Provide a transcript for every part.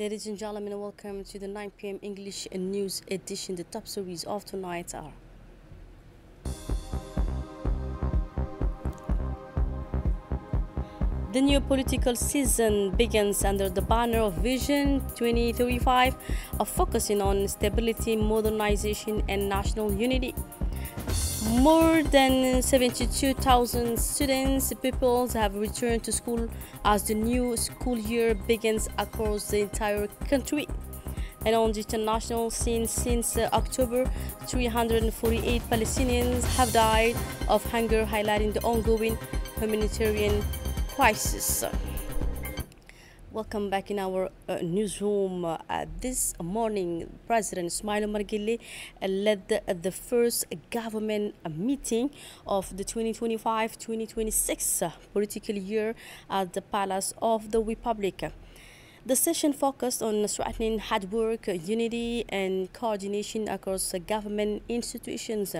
Ladies and gentlemen, welcome to the 9 p.m. English News Edition. The top stories of tonight are: the new political season begins under the banner of Vision 2035, focusing on stability, modernization, and national unity. More than 72,000 students, pupils have returned to school as the new school year begins across the entire country. And on the international scene, since October, 348 Palestinians have died of hunger, highlighting the ongoing humanitarian crisis. Welcome back in our newsroom. This morning, President Ismail Omar Guelleh led the first government meeting of the 2025-2026 political year at the Palace of the Republic. The session focused on strengthening hard work, unity, and coordination across government institutions.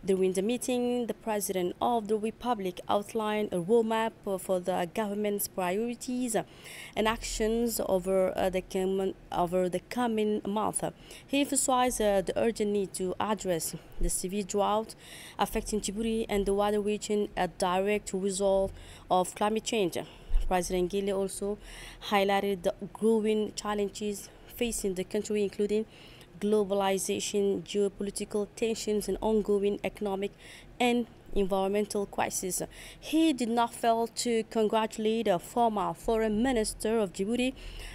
During the meeting, the President of the Republic outlined a roadmap for the government's priorities and actions over the coming month. He emphasized the urgent need to address the severe drought affecting Djibouti and the wider region, a direct result of climate change. President Guelleh also highlighted the growing challenges facing the country, including globalization, geopolitical tensions, and ongoing economic and environmental crisis. He did not fail to congratulate former Foreign Minister of Djibouti,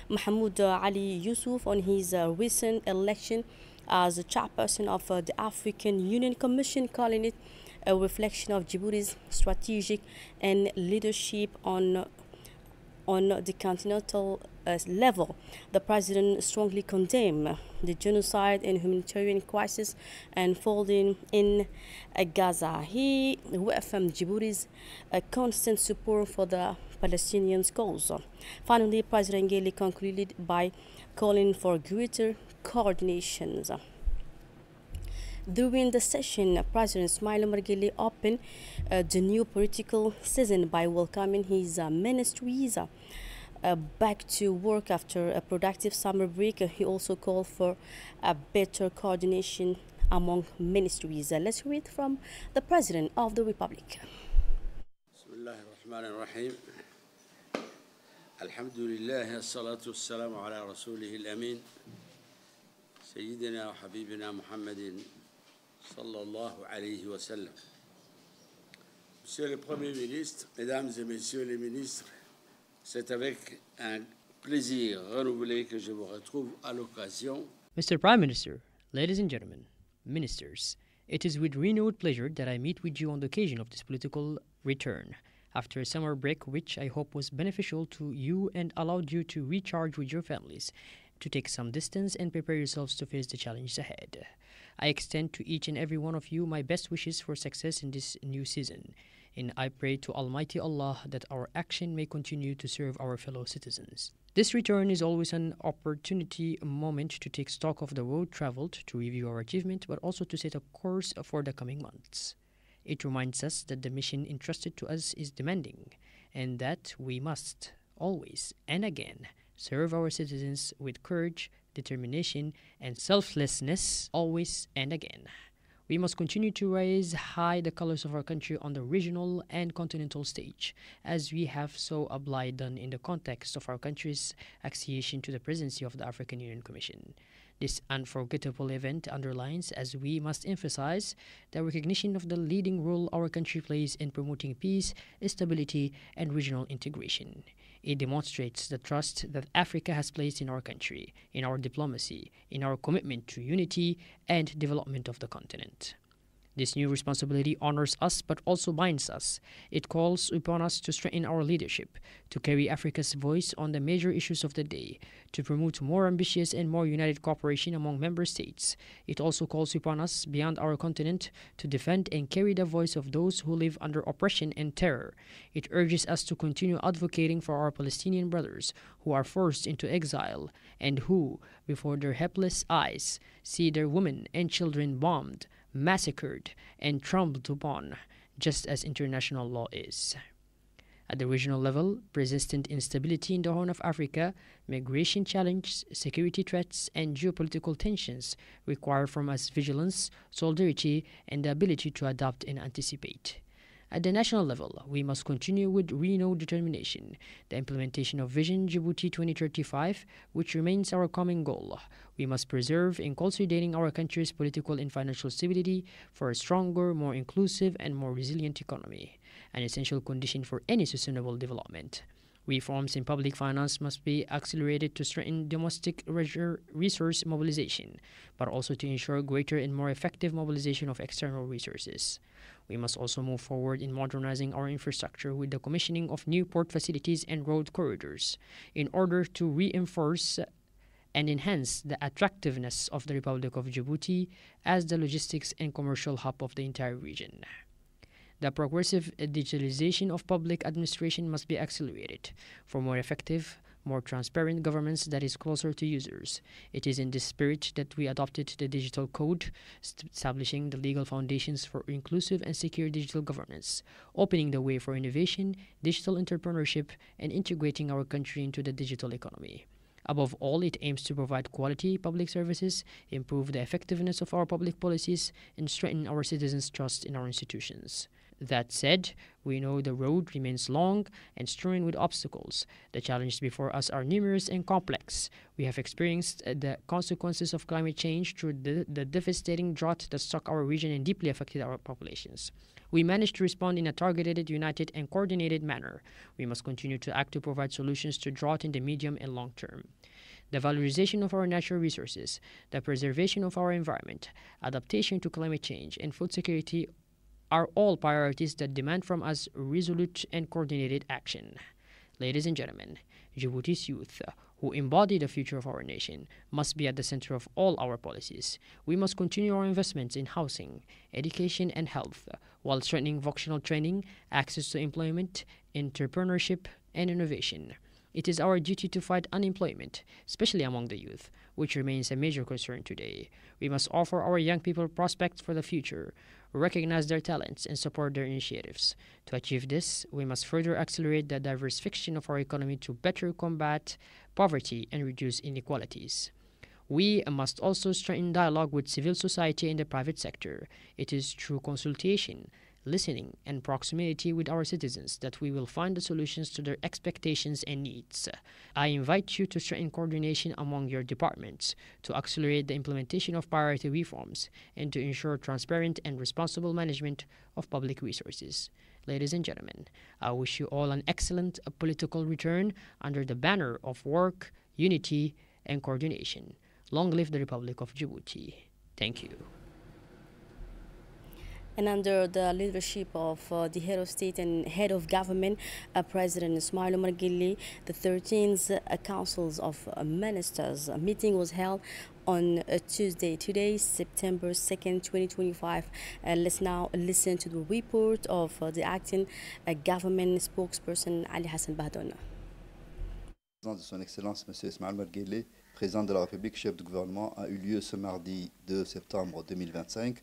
Mahmoud Ali Yusuf, on his recent election as the chairperson of the African Union Commission, calling it a reflection of Djibouti's strategic and leadership on the continental level. The president strongly condemned the genocide and humanitarian crisis unfolding in Gaza. He reaffirmed Djibouti's constant support for the Palestinians' cause. Finally, President Guelleh concluded by calling for greater coordination. During the session, President Ismail Omar Guelleh opened the new political season by welcoming his ministries back to work after a productive summer break. He also called for a better coordination among ministries. Let's read from the President of the Republic. Bismillahirrahmanirrahim. Alhamdulillah, as-salatu was-salamu ala rasulih al-amin, Sayyidina wa Habibina Muhammadin sallallahu alayhi wa sallam. Monsieur le Premier ministre, Mesdames et Messieurs les ministres, c'est avec un plaisir renouvelé que je vous retrouve à l'occasion. Mr. Prime Minister, ladies and gentlemen, ministers, it is with renewed pleasure that I meet with you on the occasion of this political return, after a summer break which I hope was beneficial to you and allowed you to recharge with your families, to take some distance and prepare yourselves to face the challenges ahead. I extend to each and every one of you my best wishes for success in this new season, and I pray to Almighty Allah that our action may continue to serve our fellow citizens. This return is always an opportunity, a moment to take stock of the road traveled, to review our achievement, but also to set a course for the coming months. It reminds us that the mission entrusted to us is demanding, and that we must always and again serve our citizens with courage, determination, and selflessness, always and again. We must continue to raise high the colors of our country on the regional and continental stage, as we have so ably done in the context of our country's accession to the presidency of the African Union Commission. This unforgettable event underlines, as we must emphasize, the recognition of the leading role our country plays in promoting peace, stability, and regional integration. It demonstrates the trust that Africa has placed in our country, in our diplomacy, in our commitment to unity and development of the continent. This new responsibility honors us but also binds us. It calls upon us to strengthen our leadership, to carry Africa's voice on the major issues of the day, to promote more ambitious and more united cooperation among member states. It also calls upon us beyond our continent to defend and carry the voice of those who live under oppression and terror. It urges us to continue advocating for our Palestinian brothers who are forced into exile and who, before their helpless eyes, see their women and children bombed, massacred, and trampled upon, just as international law is. At the regional level, persistent instability in the Horn of Africa, migration challenges, security threats, and geopolitical tensions require from us vigilance, solidarity, and the ability to adapt and anticipate. At the national level, we must continue with renewed determination the implementation of Vision Djibouti 2035, which remains our common goal. We must preserve and consolidating our country's political and financial stability for a stronger, more inclusive, and more resilient economy, an essential condition for any sustainable development. Reforms in public finance must be accelerated to strengthen domestic resource mobilization, but also to ensure greater and more effective mobilization of external resources. We must also move forward in modernizing our infrastructure with the commissioning of new port facilities and road corridors in order to reinforce and enhance the attractiveness of the Republic of Djibouti as the logistics and commercial hub of the entire region. The progressive digitalization of public administration must be accelerated for more effective, more transparent governance that is closer to users. It is in this spirit that we adopted the Digital Code, establishing the legal foundations for inclusive and secure digital governance, opening the way for innovation, digital entrepreneurship, and integrating our country into the digital economy. Above all, it aims to provide quality public services, improve the effectiveness of our public policies, and strengthen our citizens' trust in our institutions. That said, we know the road remains long and strewn with obstacles. The challenges before us are numerous and complex. We have experienced the consequences of climate change through the devastating drought that struck our region and deeply affected our populations. We managed to respond in a targeted, united, and coordinated manner. We must continue to act to provide solutions to drought in the medium and long term. The valorization of our natural resources, the preservation of our environment, adaptation to climate change, and food security are all priorities that demand from us resolute and coordinated action. Ladies and gentlemen, Djibouti's youth, who embody the future of our nation, must be at the center of all our policies. We must continue our investments in housing, education, and health, while strengthening vocational training, access to employment, entrepreneurship, and innovation. It is our duty to fight unemployment, especially among the youth, which remains a major concern today. We must offer our young people prospects for the future, recognize their talents, and support their initiatives. To achieve this, we must further accelerate the diversification of our economy to better combat poverty and reduce inequalities. We must also strengthen dialogue with civil society and the private sector. It is through consultation, listening, and proximity with our citizens that we will find the solutions to their expectations and needs. I invite you to strengthen coordination among your departments, to accelerate the implementation of priority reforms, and to ensure transparent and responsible management of public resources. Ladies and gentlemen, I wish you all an excellent political return under the banner of work, unity, and coordination. Long live the Republic of Djibouti. Thank you. And under the leadership of the head of state and head of government, President Ismail Omar Guelleh, the 13th Councils of Ministers meeting was held on Tuesday. Today, September 2nd, 2025. Let's now listen to the report of the acting government spokesperson Ali Hassan Bahdouna. De son Excellence M. Ismail Omar Guelleh, président de la République, chef du gouvernement, a eu lieu ce mardi 2 septembre 2025.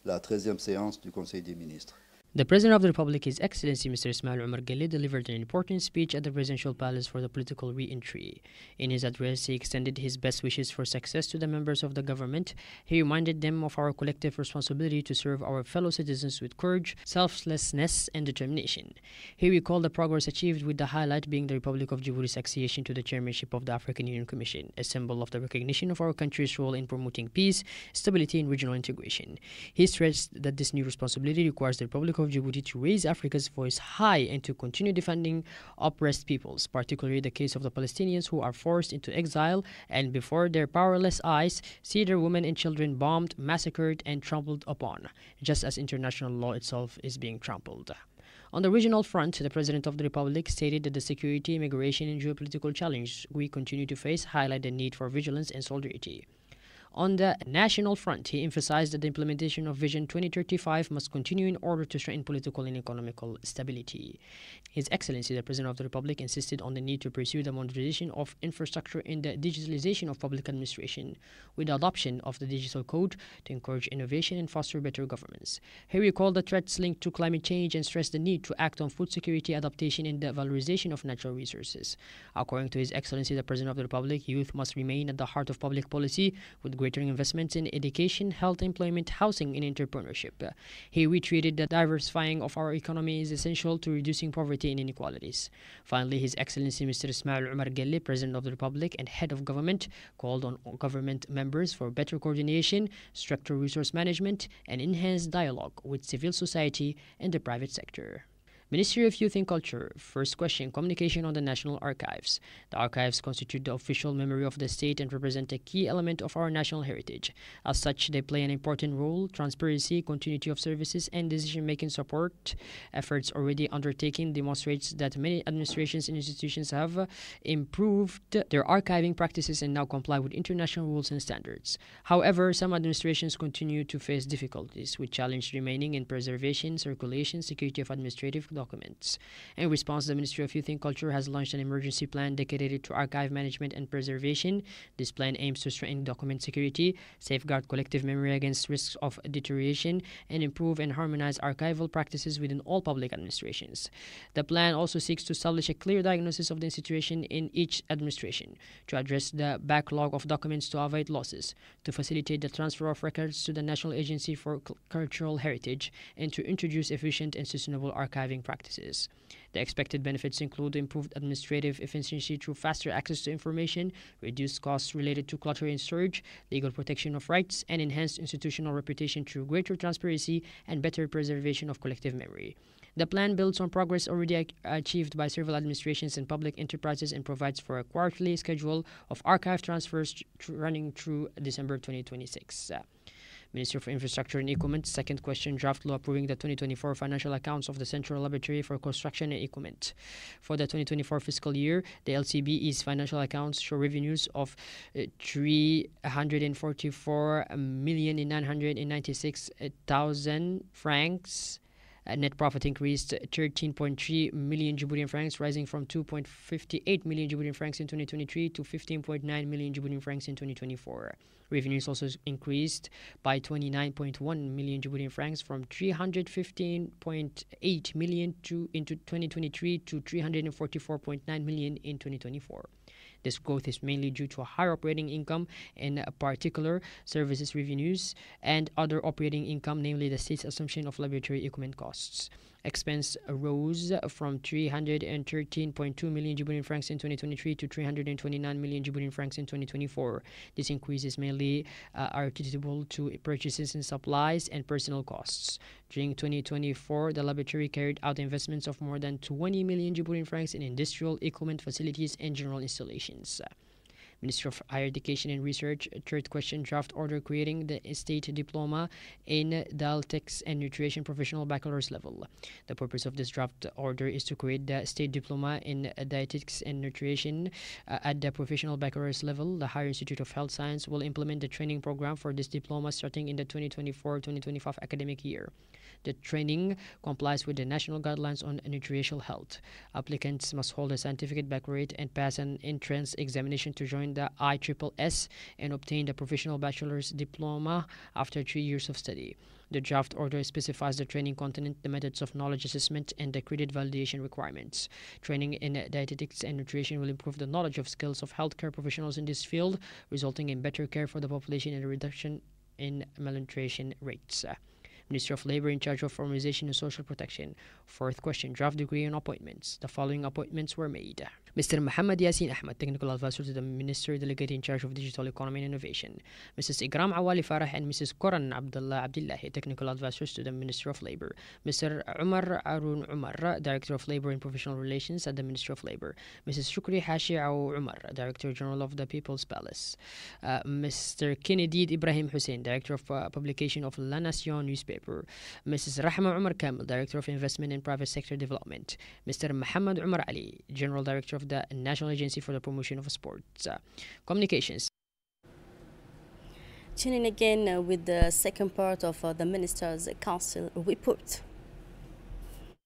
La 13e séance du Conseil des ministres. The President of the Republic, His Excellency Mr. Ismail Omar Guelleh, delivered an important speech at the Presidential Palace for the political re-entry. In his address, he extended his best wishes for success to the members of the government. He reminded them of our collective responsibility to serve our fellow citizens with courage, selflessness, and determination. He recalled the progress achieved, with the highlight being the Republic of Djibouti's accession to the chairmanship of the African Union Commission, a symbol of the recognition of our country's role in promoting peace, stability, and regional integration. He stressed that this new responsibility requires the Republic of Djibouti to raise Africa's voice high and to continue defending oppressed peoples, particularly the case of the Palestinians who are forced into exile and before their powerless eyes see their women and children bombed, massacred, and trampled upon, just as international law itself is being trampled. On the regional front, the President of the Republic stated that the security, immigration, and geopolitical challenges we continue to face highlight the need for vigilance and solidarity. On the national front, he emphasized that the implementation of Vision 2035 must continue in order to strengthen political and economical stability. His Excellency, the President of the Republic, insisted on the need to pursue the modernization of infrastructure and the digitalization of public administration, with the adoption of the digital code to encourage innovation and foster better governance. He recalled the threats linked to climate change and stressed the need to act on food security, adaptation, and the valorization of natural resources. According to His Excellency, the President of the Republic, youth must remain at the heart of public policy, with greater investments in education, health, employment, housing, and entrepreneurship. He reiterated that diversifying of our economy is essential to reducing poverty and inequalities. Finally, His Excellency Mr. Ismail Omar Guelleh, President of the Republic and Head of Government, called on government members for better coordination, structural resource management, and enhanced dialogue with civil society and the private sector. Ministry of Youth and Culture. First question, communication on the National Archives. The archives constitute the official memory of the state and represent a key element of our national heritage. As such, they play an important role. Transparency, continuity of services, and decision-making support efforts already undertaken demonstrates that many administrations and institutions have improved their archiving practices and now comply with international rules and standards. However, some administrations continue to face difficulties, with challenges remaining in preservation, circulation, security of administrative documents. In response, the Ministry of Youth and Culture has launched an emergency plan dedicated to archive management and preservation. This plan aims to strengthen document security, safeguard collective memory against risks of deterioration, and improve and harmonize archival practices within all public administrations. The plan also seeks to establish a clear diagnosis of the situation in each administration, to address the backlog of documents to avoid losses, to facilitate the transfer of records to the National Agency for Cultural Heritage, and to introduce efficient and sustainable archiving practices. The expected benefits include improved administrative efficiency through faster access to information, reduced costs related to clutter and storage, legal protection of rights, and enhanced institutional reputation through greater transparency and better preservation of collective memory. The plan builds on progress already achieved by several administrations and public enterprises and provides for a quarterly schedule of archive transfers running through December 2026. Minister for Infrastructure and Equipment. Second question, draft law approving the 2024 financial accounts of the Central Laboratory for Construction and Equipment. For the 2024 fiscal year, the LCBE's financial accounts show revenues of 344,996,000 francs. Net profit increased 13.3 million Djiboutian francs, rising from 2.58 million Djiboutian francs in 2023 to 15.9 million Djiboutian francs in 2024. Revenues also increased by 29.1 million Djiboutian francs from 315.8 million into 2023 to 344.9 million in 2024. This growth is mainly due to a higher operating income, in particular services revenues, and other operating income, namely the state's assumption of laboratory equipment costs. Expense rose from 313.2 million Djiboutian francs in 2023 to 329 million Djiboutian francs in 2024. This increase is mainly attributable to purchases in supplies and personnel costs. During 2024, the laboratory carried out investments of more than 20 million Djiboutian francs in industrial equipment, facilities, and general installations. Ministry of Higher Education and Research. Third question, draft order creating the state diploma in dietetics and nutrition professional bachelor's level. The purpose of this draft order is to create the state diploma in dietetics and nutrition at the professional bachelor's level. The Higher Institute of Health Science will implement the training program for this diploma starting in the 2024-2025 academic year. The training complies with the national guidelines on nutritional health. Applicants must hold a scientific baccalaureate and pass an entrance examination to join the ISSS and obtain the professional bachelor's diploma after 3 years of study. The draft order specifies the training content, the methods of knowledge assessment, and the credit validation requirements. Training in dietetics and nutrition will improve the knowledge of skills of healthcare professionals in this field, resulting in better care for the population and a reduction in malnutrition rates. Minister of Labor in charge of formalization and social protection. Fourth question, draft degree on appointments. The following appointments were made. Mr. Muhammad Yasin Ahmed, Technical Advisor to the Minister Delegate in charge of Digital Economy and Innovation. Mrs. Ikram Awali Farah and Mrs. Koran Abdullah Abdullahi, Technical Advisors to the Minister of Labor. Mr. Umar Arun Umar, Director of Labor and Professional Relations at the Ministry of Labor. Mrs. Shukri Hashi Aw Umar, Director General of the People's Palace. Mr. Kennedy Ibrahim Hussein, Director of Publication of La Nation newspaper. Mrs. Rahma Umar Kamil, Director of Investment and Private Sector Development. Mr. Muhammad Umar Ali, General Director of the National Agency for the Promotion of Sports. Communications. Tune in again with the second part of the Ministers' Council report.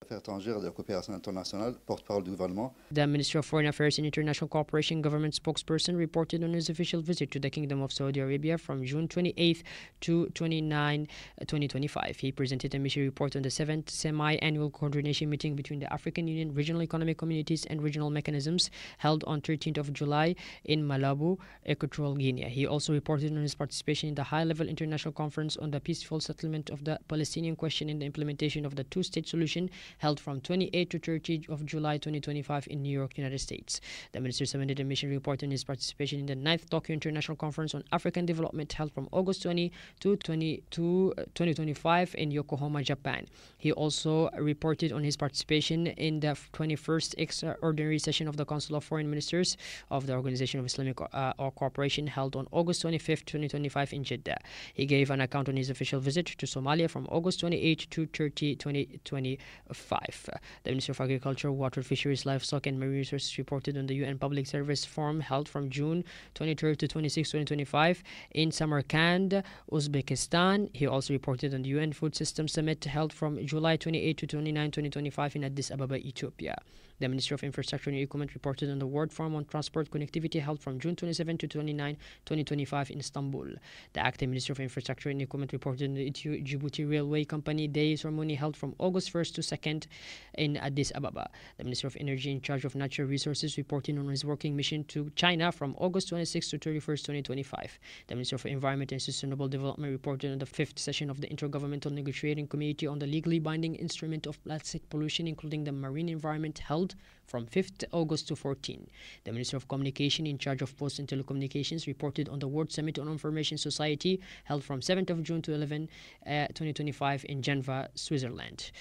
Affaires étrangères et de la coopération internationale, porte-parole du gouvernement. The Minister of Foreign Affairs and International Cooperation government spokesperson reported on his official visit to the Kingdom of Saudi Arabia from June 28th to 29, 2025. He presented a mission report on the 7th semi-annual coordination meeting between the African Union, regional economic communities and regional mechanisms held on 13th of July in Malabo, Equatorial Guinea. He also reported on his participation in the high-level international conference on the peaceful settlement of the Palestinian question and the implementation of the two-state solution held from 28 to 30 of July 2025 in New York, United States. The minister submitted a mission report on his participation in the 9th Tokyo International Conference on African Development held from August 20 to 2025 in Yokohama, Japan. He also reported on his participation in the 21st extraordinary session of the Council of Foreign Ministers of the Organization of Islamic Cooperation held on August 25, 2025 in Jeddah. He gave an account on his official visit to Somalia from August 28 to 30, 2025. The Minister of Agriculture, Water, Fisheries, Livestock and Marine Resources reported on the UN Public Service Forum held from June 23 to 26, 2025 in Samarkand, Uzbekistan. He also reported on the UN Food System Summit held from July 28 to 29, 2025 in Addis Ababa, Ethiopia. The Ministry of Infrastructure and Equipment reported on the World Forum on Transport Connectivity held from June 27 to 29, 2025 in Istanbul. The acting Ministry of Infrastructure and Equipment reported on the Djibouti Railway Company Day ceremony held from August 1st to 2nd in Addis Ababa. The Minister of Energy in charge of natural resources reporting on his working mission to China from August 26 to 31st, 2025. The Minister of Environment and Sustainable Development reported on the 5th session of the Intergovernmental Negotiating Committee on the Legally Binding Instrument of Plastic Pollution, including the marine environment, held from 5th August to 14. The Minister of Communication in charge of Posts and Telecommunications reported on the World Summit on Information Society held from 7th of June to 11, 2025 in Geneva, Switzerland.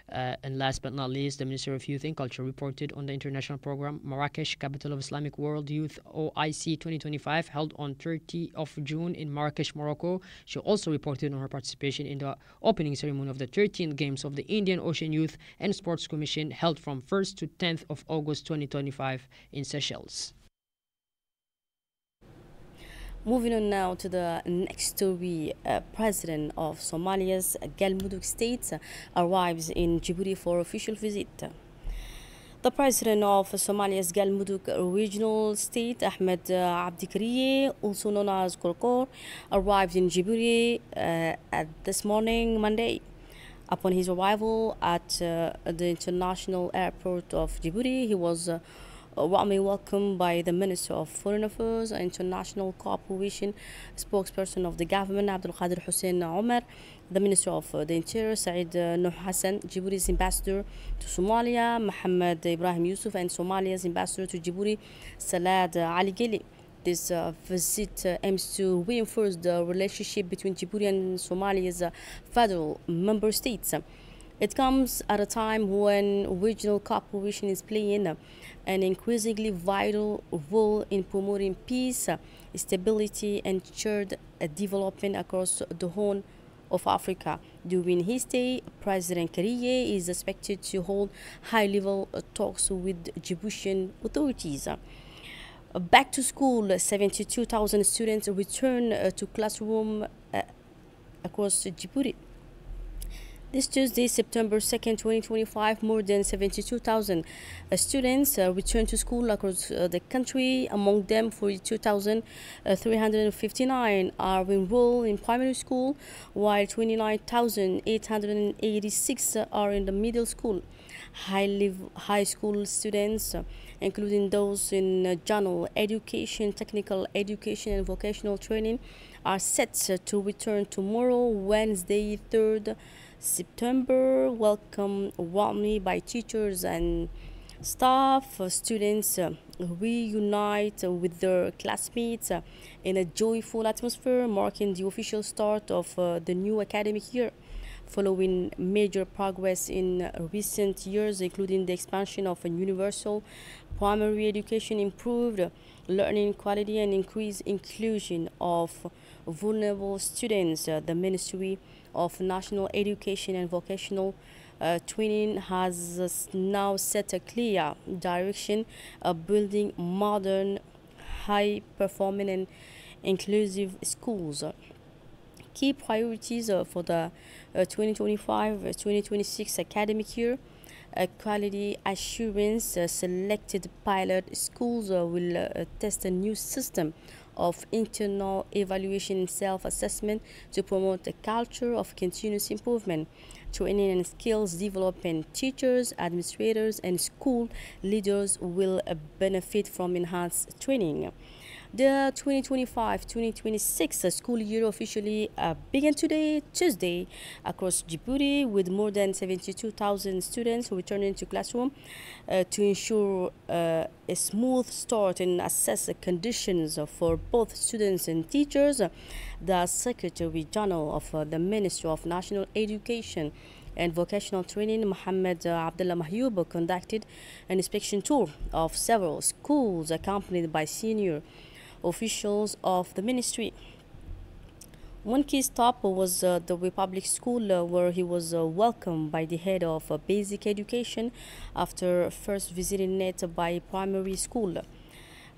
And last but not least, the Minister of Youth and Culture reported on the international program Marrakesh, Capital of Islamic World Youth OIC 2025 held on 30 of June in Marrakesh, Morocco. She also reported on her participation in the opening ceremony of the 13th Games of the Indian Ocean Youth and Sports Commission held from 1st to 10th of August 2025 in Seychelles. Moving on now to the next story, President of Somalia's Galmudug State arrives in Djibouti for official visit. The President of Somalia's Galmudug Regional State, Ahmed Abdikariye, also known as Korkor, arrived in Djibouti this morning, Monday. Upon his arrival at the international airport of Djibouti, he was warmly welcomed by the Minister of Foreign Affairs and International Cooperation, spokesperson of the government, Abdul Qadir Hussein Omar, the Minister of the Interior, Saeed Nuh Hassan, Djibouti's ambassador to Somalia, Mohammed Ibrahim Yusuf, and Somalia's ambassador to Djibouti, Salad Ali Gili. This visit aims to reinforce the relationship between Djibouti and Somalia's federal member states. It comes at a time when regional cooperation is playing an increasingly vital role in promoting peace, stability, and shared development across the Horn of Africa. During his stay, President Kariye is expected to hold high-level talks with Djiboutian authorities. Back to school, 72,000 students return to classroom across Djibouti. This Tuesday, September 2nd, 2025, more than 72,000 students returned to school across the country. Among them, 42,359 are enrolled in primary school, while 29,886 are in the middle school. High school students, including those in general education, technical education, and vocational training, are set to return tomorrow, Wednesday, 3rd September. Welcome warmly by teachers and staff. Students reunite with their classmates in a joyful atmosphere, marking the official start of the new academic year. Following major progress in recent years, including the expansion of a universal primary education, improved learning quality, and increased inclusion of vulnerable students, the Ministry of National Education and Vocational Training has now set a clear direction of building modern, high-performing and inclusive schools. key priorities for the 2025-2026 academic year. Quality assurance. Selected pilot schools will test a new system of internal evaluation and self-assessment to promote a culture of continuous improvement. Training and skills development. Teachers, administrators, and school leaders will benefit from enhanced training. The 2025-2026 school year officially began today, Tuesday, across Djibouti, with more than 72,000 students returning to classroom to ensure a smooth start and assess the conditions for both students and teachers. The Secretary General of the Ministry of National Education and Vocational Training, Mohammed Abdullah Mahyoub, conducted an inspection tour of several schools accompanied by senior officials of the ministry. One key stop was the Republic School, where he was welcomed by the head of basic education after first visiting it by primary school.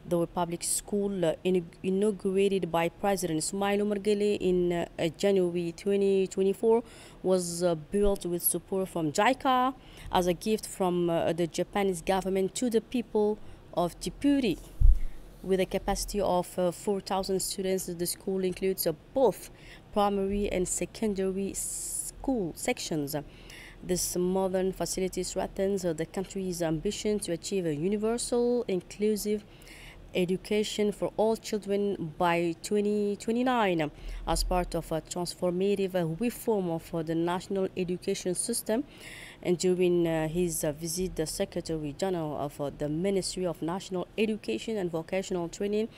The Republic School, inaugurated by President Ismail Omar Guelleh in January 2024, was built with support from JICA as a gift from the Japanese government to the people of Djibouti. With a capacity of 4,000 students, the school includes both primary and secondary school sections. This modern facility strengthens the country's ambition to achieve a universal, inclusive education for all children by 2029 as part of a transformative reform of the national education system. And during his visit, the Secretary General of the Ministry of National Education and Vocational Training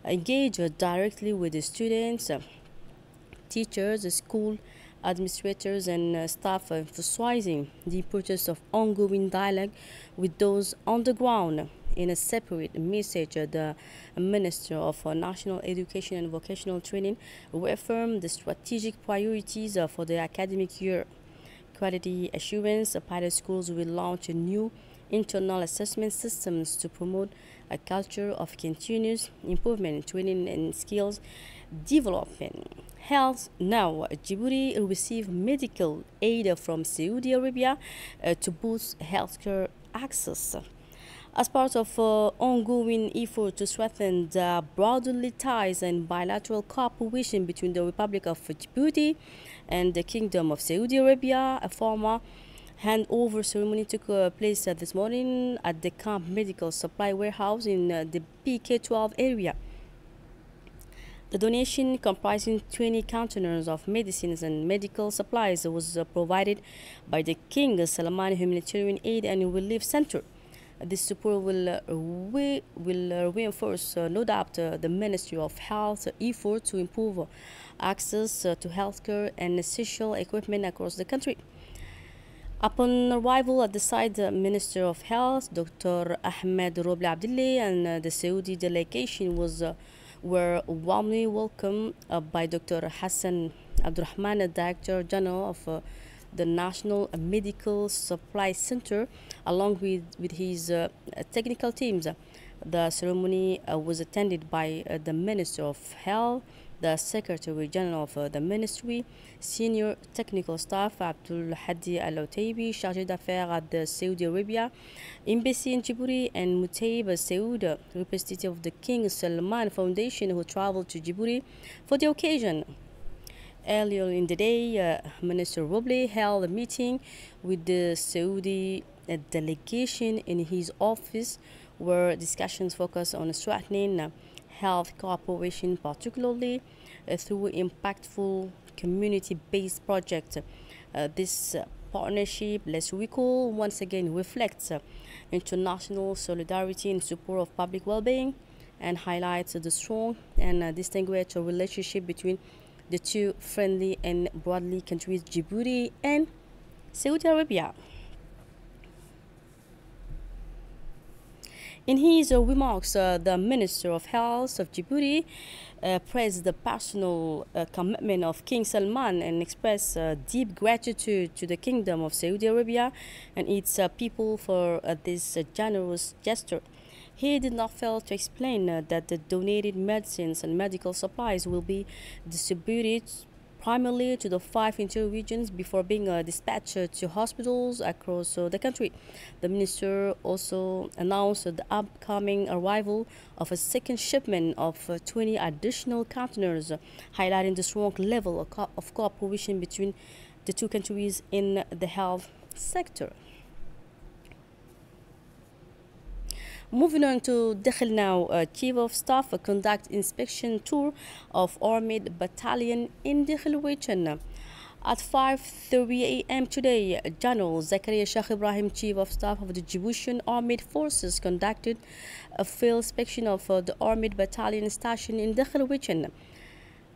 engaged directly with the students, teachers, school administrators, and staff, emphasizing the importance of ongoing dialogue with those on the ground. In a separate message, the Minister of National Education and Vocational Training reaffirmed the strategic priorities for the academic year. Quality assurance. Pilot schools will launch a new internal assessment systems to promote a culture of continuous improvement, training, and skills development. Health. Now, Djibouti receive medical aid from Saudi Arabia to boost healthcare access. As part of ongoing effort to strengthen the brotherly ties and bilateral cooperation between the Republic of Djibouti and the Kingdom of Saudi Arabia, a formal handover ceremony took place this morning at the Camp Medical Supply Warehouse in the PK12 area. The donation, comprising 20 containers of medicines and medical supplies, was provided by the King Salman Humanitarian Aid and Relief Center. This support will reinforce, no doubt, the Ministry of Health effort to improve access to healthcare and essential equipment across the country. Upon arrival at the site, the Minister of Health, Dr. Ahmed Roble Abdullah, and the Saudi delegation were warmly welcomed by Dr. Hassan Abdurrahman, the Director General of the National Medical Supply Center, along with his technical teams. The ceremony was attended by the Minister of Health, the Secretary General of the Ministry, senior technical staff, Abdul Hadi Al-Otaibi, chargé d'affaires at the Saudi Arabia Embassy in Djibouti, and Mutaib Saud, representative of the King Salman Foundation, who traveled to Djibouti for the occasion. Earlier in the day, Minister Roble held a meeting with the Saudi delegation in his office, where discussions focused on strengthening health cooperation, particularly through impactful community-based projects. This partnership, let's recall, once again reflects international solidarity in support of public well-being and highlights the strong and distinguished relationship between the two friendly and broadly countries, Djibouti and Saudi Arabia. In his remarks, the Minister of Health of Djibouti praised the personal commitment of King Salman and expressed deep gratitude to the Kingdom of Saudi Arabia and its people for this generous gesture. He did not fail to explain that the donated medicines and medical supplies will be distributed primarily to the 5 interior regions before being dispatched to hospitals across the country. The minister also announced the upcoming arrival of a second shipment of 20 additional containers, highlighting the strong level of cooperation between the two countries in the health sector. Moving on to Dakhil now, Chief of Staff conduct inspection tour of Armed Battalion in Dakhil region. At 5:30 a.m. today, General Zakaria Sheikh Ibrahim, Chief of Staff of the Djiboutian Armed Forces, conducted a field inspection of the Armed Battalion station in Dakhil region.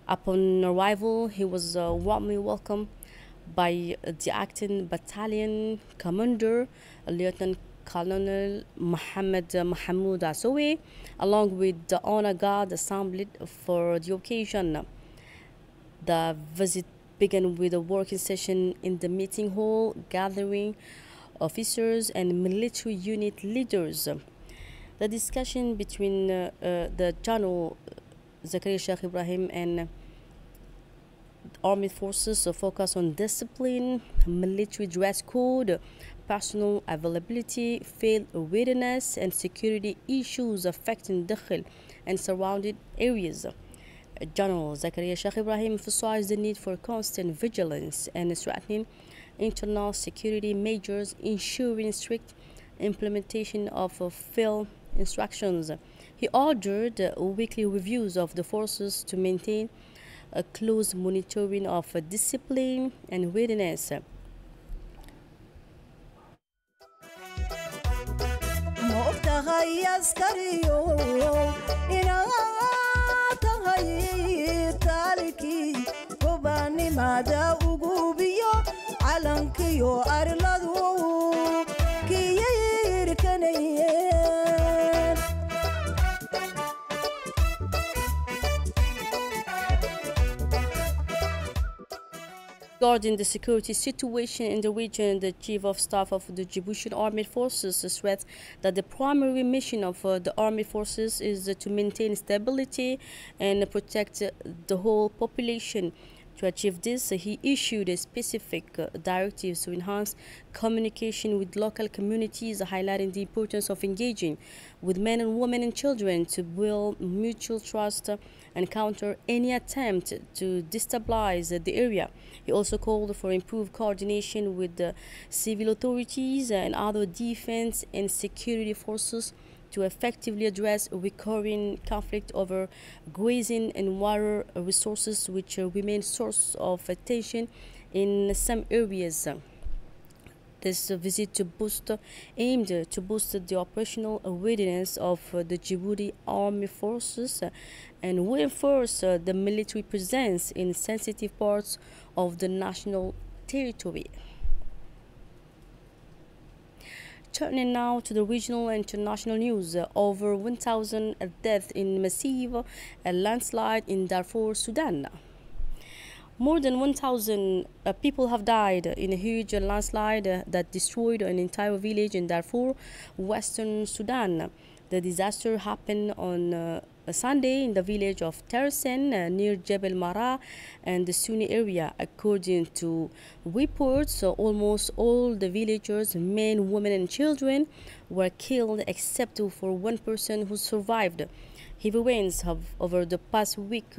Upon arrival, he was warmly welcomed by the acting battalion commander, Lieutenant Colonel Mohammed Mahmoud Asowe, along with the honor guard assembled for the occasion. The visit began with a working session in the meeting hall, gathering officers and military unit leaders. The discussion between the General Zakaria Sheikh Ibrahim and Armed Forces focus on discipline, military dress code, personal availability, field readiness, and security issues affecting Dakhil and surrounding areas. General Zakaria Sheikh Ibrahim emphasized the need for constant vigilance and strengthening internal security measures, ensuring strict implementation of field instructions. He ordered weekly reviews of the forces to maintain a close monitoring of discipline and readiness. Regarding the security situation in the region, the Chief of Staff of the Djiboutian Armed Forces stressed that the primary mission of the Armed Forces is to maintain stability and protect the whole population. To achieve this, he issued a specific directives to enhance communication with local communities, highlighting the importance of engaging with men and women and children to build mutual trust and counter any attempt to destabilize the area. He also called for improved coordination with the civil authorities and other defense and security forces to effectively address recurring conflict over grazing and water resources, which remain source of tension in some areas. This visit aimed to boost the operational readiness of the Djibouti Army Forces and reinforce the military presence in sensitive parts of the national territory. Turning now to the regional and international news, over 1,000 deaths in massive landslide in Darfur, Sudan. More than 1,000 people have died in a huge landslide that destroyed an entire village in Darfur, western Sudan. The disaster happened on a Sunday in the village of Tersen near Jebel Mara and the Sunni area. According to reports, almost all the villagers, men, women and children, were killed except for one person who survived. Heavy rains have over the past week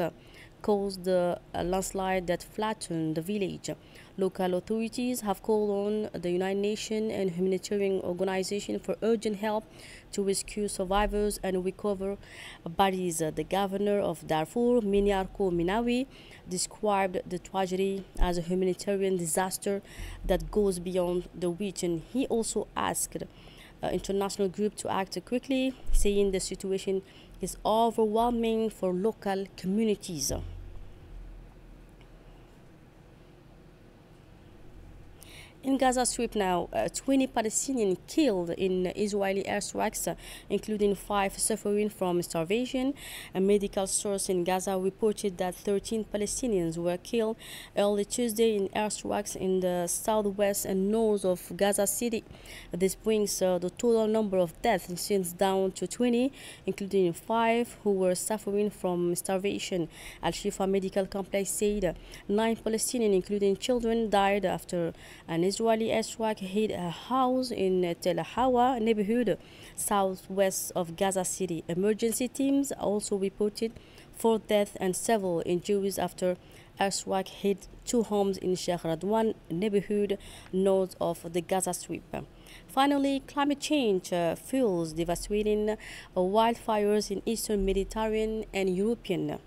caused a landslide that flattened the village. Local authorities have called on the United Nations and humanitarian organizations for urgent help to rescue survivors and recover bodies. The governor of Darfur, Miniarko Minawi, described the tragedy as a humanitarian disaster that goes beyond the region. He also asked international group to act quickly, saying the situation is overwhelming for local communities. In Gaza Strip now, 20 Palestinians killed in Israeli airstrikes, including 5 suffering from starvation. A medical source in Gaza reported that 13 Palestinians were killed early Tuesday in airstrikes in the southwest and north of Gaza City. This brings the total number of deaths since down to 20, including 5 who were suffering from starvation. Al-Shifa Medical Complex said 9 Palestinians, including children, died after an Israeli airstrike hit a house in Tel Hawa neighborhood, southwest of Gaza City. Emergency teams also reported 4 deaths and several injuries after airstrike hit 2 homes in Sheikh Radwan neighborhood, north of the Gaza Strip. Finally, climate change fuels devastating wildfires in eastern Mediterranean and European.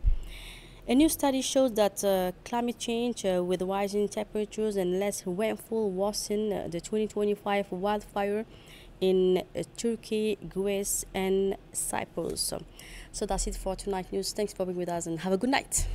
A new study shows that climate change with rising temperatures and less rainfall worsen the 2025 wildfire in Turkey, Greece, and Cyprus. So that's it for tonight news. Thanks for being with us and have a good night.